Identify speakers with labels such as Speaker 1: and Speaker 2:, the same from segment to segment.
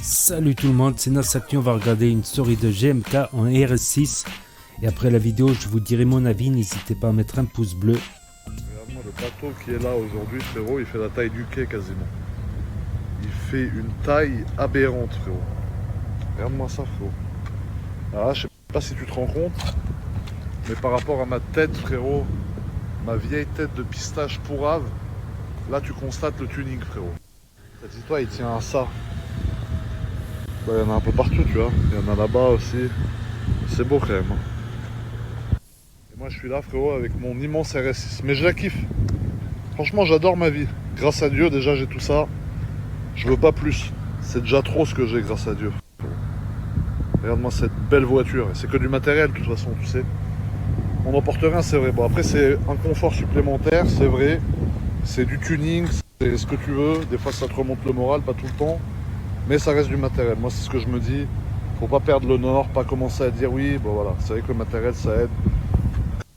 Speaker 1: Salut tout le monde, c'est Nassaki, on va regarder une story de GMK en RS6 et après la vidéo je vous dirai mon avis, n'hésitez pas à mettre un pouce bleu.
Speaker 2: Regarde-moi le bateau qui est là aujourd'hui frérot, il fait la taille du quai quasiment. Il fait une taille aberrante frérot. Regarde-moi ça frérot. Alors là je sais pas si tu te rends compte, mais par rapport à ma tête frérot, ma vieille tête de pistache pourrave, là tu constates le tuning frérot. Dis-toi il tient à ça. Bah, il y en a un peu partout tu vois, il y en a là-bas aussi. C'est beau quand même. Et moi je suis là frérot avec mon immense RS6. Mais je la kiffe. Franchement j'adore ma vie. Grâce à Dieu déjà j'ai tout ça. Je veux pas plus. C'est déjà trop ce que j'ai grâce à Dieu. Regarde-moi cette belle voiture. Et c'est que du matériel de toute façon tu sais. On n'emporte rien c'est vrai. Bon après c'est un confort supplémentaire, c'est vrai. C'est du tuning, c'est ce que tu veux. Des fois ça te remonte le moral, pas tout le temps. Mais ça reste du matériel. Moi c'est ce que je me dis. Faut pas perdre le nord, pas commencer à dire oui, bon voilà, c'est vrai que le matériel ça aide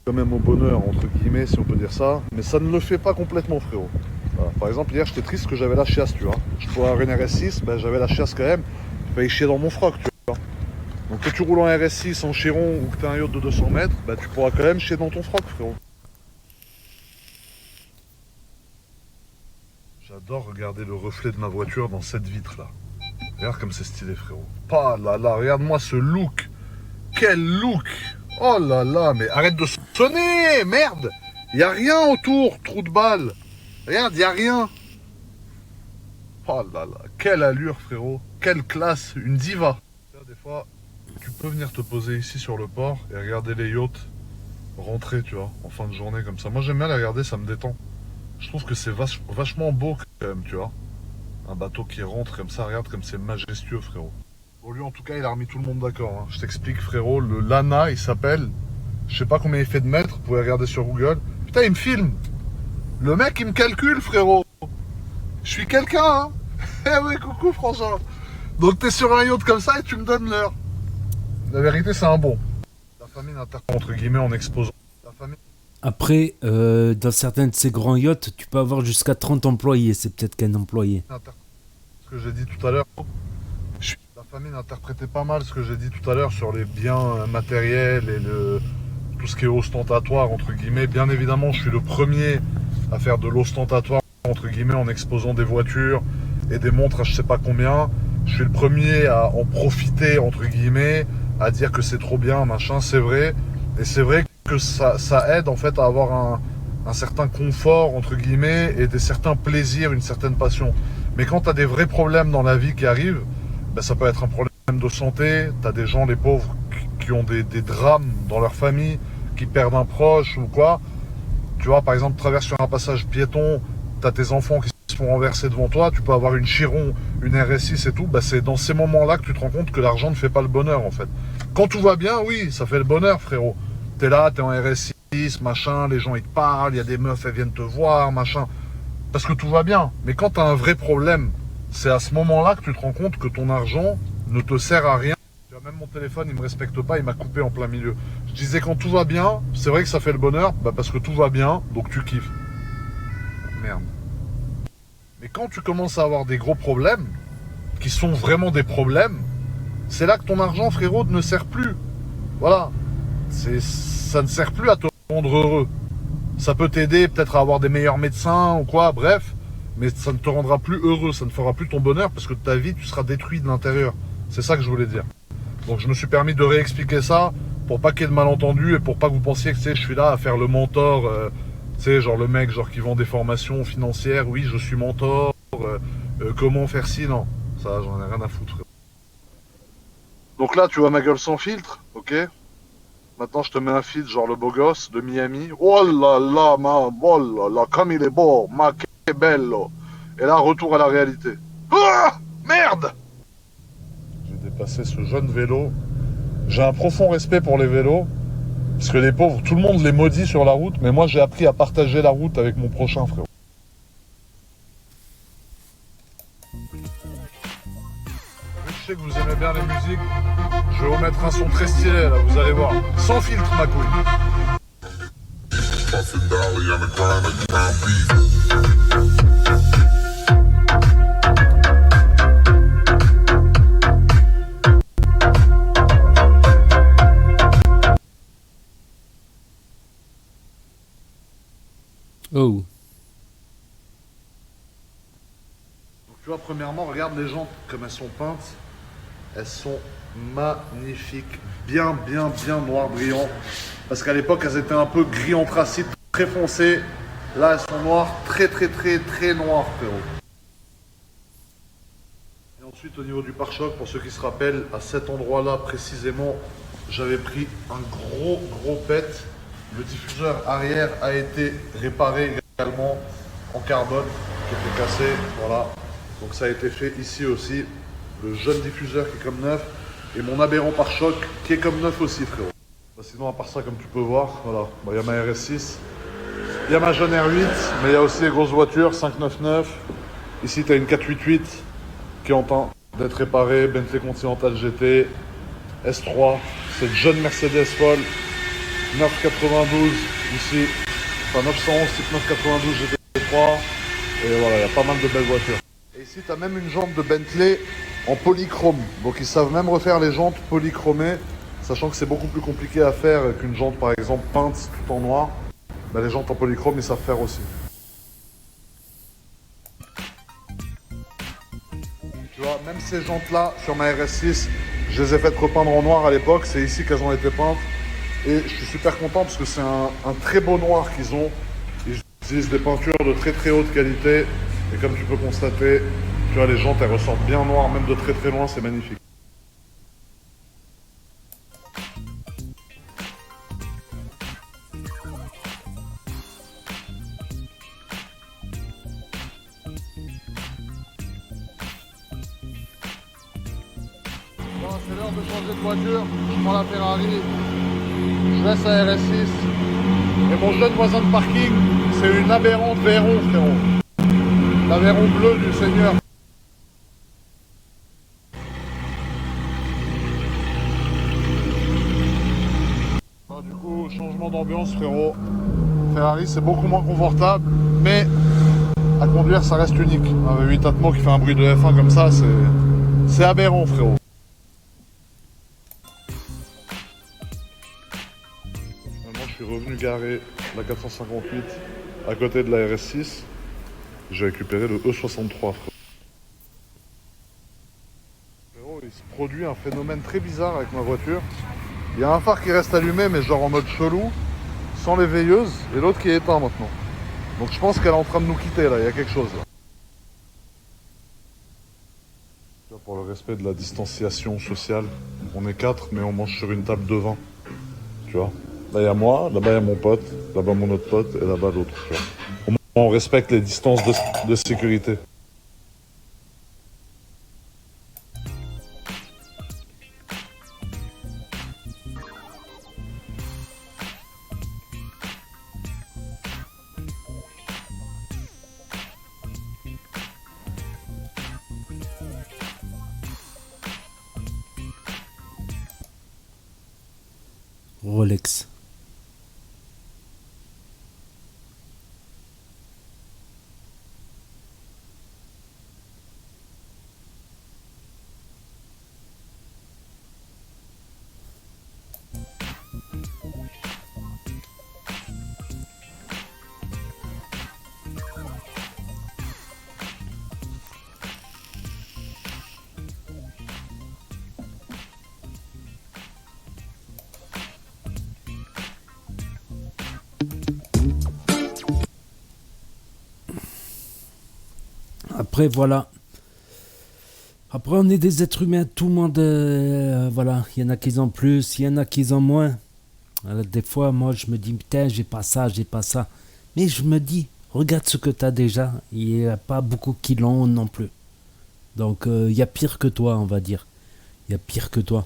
Speaker 2: quand même au bonheur, entre guillemets, si on peut dire ça, mais ça ne le fait pas complètement frérot. Voilà. Par exemple hier j'étais triste que j'avais la chiasse, tu vois. Je pourrais avoir une RS6, ben, j'avais la chiasse quand même, il fallait chier dans mon froc, tu vois. Donc quand tu roules en RS6 en chiron ou que tu as un yacht de 200 mètres, ben, tu pourras quand même chier dans ton froc frérot. J'adore regarder le reflet de ma voiture dans cette vitre là. Regarde comme c'est stylé frérot. Pas là là, regarde-moi ce look. Quel look. Oh là là, mais arrête de sonner, merde. Y a rien autour, trou de balle. Regarde, y a rien. Oh là là, quelle allure frérot. Quelle classe, une diva. Des fois, tu peux venir te poser ici sur le port et regarder les yachts rentrer, tu vois, en fin de journée comme ça. Moi j'aime bien les regarder, ça me détend. Je trouve que c'est vachement beau quand même, tu vois. Un bateau qui rentre comme ça, regarde comme c'est majestueux frérot. Bon lui en tout cas il a remis tout le monde d'accord, hein. Je t'explique frérot, le Lana il s'appelle, je sais pas combien il fait de mètres, vous pouvez regarder sur Google. Putain il me filme. Le mec il me calcule frérot. Je suis quelqu'un hein. Eh ouais coucou François. Donc t'es sur un yacht comme ça et tu me donnes l'heure. La vérité c'est un bon. La famille n'interprète entre guillemets en exposant. La famille...
Speaker 1: Après, dans certains de ces grands yachts, tu peux avoir jusqu'à 30 employés, c'est peut-être qu'un employé.
Speaker 2: Ce que j'ai dit tout à l'heure, la famille interprétait pas mal ce que j'ai dit tout à l'heure sur les biens matériels et tout ce qui est ostentatoire, entre guillemets. Bien évidemment, je suis le premier à faire de l'ostentatoire, entre guillemets, en exposant des voitures et des montres à je sais pas combien. Je suis le premier à en profiter, entre guillemets, à dire que c'est trop bien, machin, c'est vrai. Et c'est vrai que ça aide en fait à avoir un certain confort, entre guillemets, et des certains plaisirs, une certaine passion. Mais quand tu as des vrais problèmes dans la vie qui arrivent, ben ça peut être un problème de santé, tu as des gens, les pauvres, qui ont des drames dans leur famille, qui perdent un proche ou quoi. Tu vois, par exemple, traverse sur un passage piéton, tu as tes enfants qui se font renverser devant toi, tu peux avoir une Chiron, une RS6 et tout, ben c'est dans ces moments-là que tu te rends compte que l'argent ne fait pas le bonheur en fait. Quand tout va bien, oui, ça fait le bonheur frérot. T'es là, t'es en RS6, machin, les gens ils te parlent, il y a des meufs, elles viennent te voir, machin. Parce que tout va bien. Mais quand t'as un vrai problème, c'est à ce moment-là que tu te rends compte que ton argent ne te sert à rien. Tu vois, même mon téléphone, il me respecte pas, il m'a coupé en plein milieu. Je disais quand tout va bien, c'est vrai que ça fait le bonheur, bah parce que tout va bien, donc tu kiffes. Merde. Mais quand tu commences à avoir des gros problèmes, qui sont vraiment des problèmes, c'est là que ton argent, frérot, ne sert plus. Voilà. Ça ne sert plus à te rendre heureux. Ça peut t'aider peut-être à avoir des meilleurs médecins ou quoi, bref, mais ça ne te rendra plus heureux, ça ne fera plus ton bonheur parce que ta vie, tu seras détruit de l'intérieur. C'est ça que je voulais dire. Donc je me suis permis de réexpliquer ça pour pas qu'il y ait de malentendus et pour pas que vous pensiez que je suis là à faire le mentor, tu sais, genre le mec genre qui vend des formations financières, oui je suis mentor, comment faire ci, non, ça j'en ai rien à foutre. Donc là tu vois ma gueule sans filtre, ok. Maintenant, je te mets un feed, genre le beau gosse de Miami. Oh là là, oh là là, comme il est beau, ma che bello. Et là, retour à la réalité. Ah, merde! J'ai dépassé ce jeune vélo. J'ai un profond respect pour les vélos. Parce que les pauvres, tout le monde les maudit sur la route. Mais moi, j'ai appris à partager la route avec mon prochain, frérot. Je sais que vous aimez bien les musiques. Je vais vous mettre un son très stylé là, vous allez voir. Sans filtre ma couille. premièrement, regarde les jantes comme elles sont peintes. Elles sont magnifiques. Bien noir brillant. Parce qu'à l'époque, elles étaient un peu gris anthracite, très foncées. Là, elles sont noires, très noires, frérot. Et ensuite, au niveau du pare-choc, pour ceux qui se rappellent, à cet endroit-là précisément, j'avais pris un gros pet. Le diffuseur arrière a été réparé également en carbone, qui était cassé, voilà. Donc ça a été fait ici aussi. Le jeune diffuseur qui est comme neuf, et mon aberrant pare-choc qui est comme neuf aussi, frérot. Bah, sinon, à part ça, comme tu peux voir, voilà, il y a ma RS6, il y a ma jeune R8, mais il y a aussi les grosses voitures, 599. Ici, tu as une 488 qui est en train d'être réparée, Bentley Continental GT, S3, cette jeune Mercedes folle, 992 ici, enfin 911 type 992 GT3, et voilà, il y a pas mal de belles voitures. Et ici, tu as même une jambe de Bentley en polychrome, donc ils savent même refaire les jantes polychromées, sachant que c'est beaucoup plus compliqué à faire qu'une jante par exemple peinte tout en noir. Bah, les jantes en polychrome, ils savent faire aussi. Tu vois, même ces jantes-là, sur ma RS6, je les ai faites repeindre en noir à l'époque. C'est ici qu'elles ont été peintes. Et je suis super content parce que c'est un très beau noir qu'ils ont. Ils utilisent des peintures de très haute qualité. Et comme tu peux constater, tu vois, les jantes, elles ressortent bien noires, même de très loin, c'est magnifique. Bon, c'est l'heure de changer de voiture. Je prends la Ferrari, je laisse la RS6. Et mon jeune voisin de parking, c'est une aberrante Veyron, frérot. La Veyron bleue du Seigneur. Bon, du coup, changement d'ambiance, frérot. Ferrari, c'est beaucoup moins confortable, mais à conduire, ça reste unique. Un V8 Atmo qui fait un bruit de F1 comme ça, c'est aberrant, frérot. Maintenant, je suis revenu garer la 458 à côté de la RS6. J'ai récupéré le E63, frérot. Frérot, il se produit un phénomène très bizarre avec ma voiture. Il y a un phare qui reste allumé, mais genre en mode chelou, sans les veilleuses, et l'autre qui est éteint maintenant. Donc je pense qu'elle est en train de nous quitter là, il y a quelque chose là. Pour le respect de la distanciation sociale, on est 4 mais on mange sur une table de 20. Tu vois. Là il y a moi, là-bas il y a mon pote, là-bas mon autre pote et là-bas l'autre. Au moins on respecte les distances de sécurité.
Speaker 1: Rolex. Après, voilà. Après, on est des êtres humains. Tout le monde, voilà. Il y en a qui en plus, il y en a qui en moins. Alors, des fois, moi, je me dis, putain, j'ai pas ça, j'ai pas ça. Mais je me dis, regarde ce que tu as déjà. Il n'y a pas beaucoup qui l'ont non plus. Donc, il y a pire que toi, on va dire. Il y a pire que toi.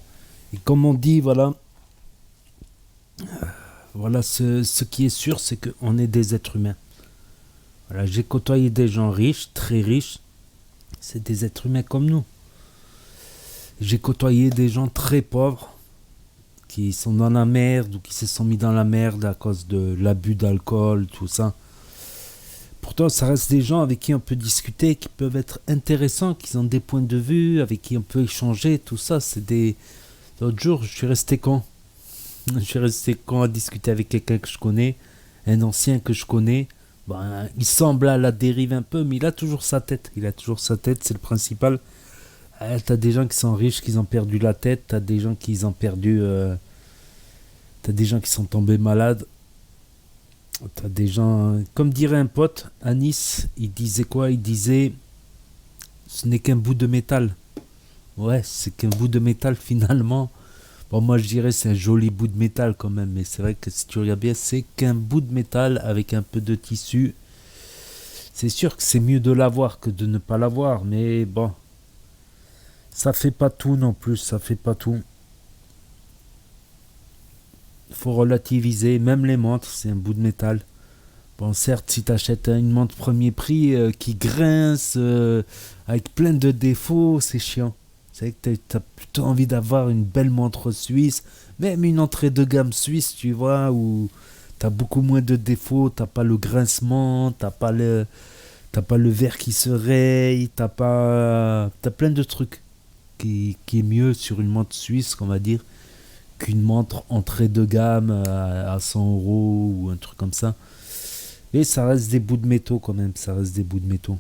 Speaker 1: Et comme on dit, voilà. Voilà, ce qui est sûr, c'est qu'on est des êtres humains. Voilà, j'ai côtoyé des gens riches, très riches. C'est des êtres humains comme nous. J'ai côtoyé des gens très pauvres qui sont dans la merde ou qui se sont mis dans la merde à cause de l'abus d'alcool, tout ça. Pourtant, ça reste des gens avec qui on peut discuter, qui peuvent être intéressants, qui ont des points de vue, avec qui on peut échanger, tout ça. C'est des... L'autre jour, je suis resté con. Je suis resté con à discuter avec quelqu'un que je connais, un ancien que je connais. Ben, il semble à la dérive un peu, mais il a toujours sa tête. Il a toujours sa tête, c'est le principal. T'as des gens qui sont riches, qui ont perdu la tête. T'as des gens qui ont perdu. T'as des gens qui sont tombés malades. T'as des gens. Comme dirait un pote à Nice, il disait quoi? Il disait ce n'est qu'un bout de métal. Ouais, c'est qu'un bout de métal finalement. Bon, moi je dirais c'est un joli bout de métal quand même, mais c'est vrai que si tu regardes bien, c'est qu'un bout de métal avec un peu de tissu. C'est sûr que c'est mieux de l'avoir que de ne pas l'avoir, mais bon, ça fait pas tout non plus, ça fait pas tout. Il faut relativiser, même les montres, c'est un bout de métal. Bon, certes, si tu achètes une montre premier prix qui grince, avec plein de défauts, c'est chiant. C'est vrai que tu as plutôt envie d'avoir une belle montre suisse, même une entrée de gamme suisse, tu vois, où tu as beaucoup moins de défauts, t'as pas le grincement, t'as pas le verre qui se raye, t'as plein de trucs qui est mieux sur une montre suisse, qu'on va dire, qu'une montre entrée de gamme à 100 euros ou un truc comme ça. Mais ça reste des bouts de métaux quand même, ça reste des bouts de métaux.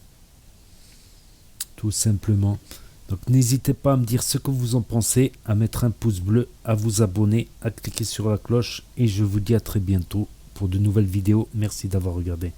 Speaker 1: Tout simplement. Donc n'hésitez pas à me dire ce que vous en pensez, à mettre un pouce bleu, à vous abonner, à cliquer sur la cloche et je vous dis à très bientôt pour de nouvelles vidéos. Merci d'avoir regardé.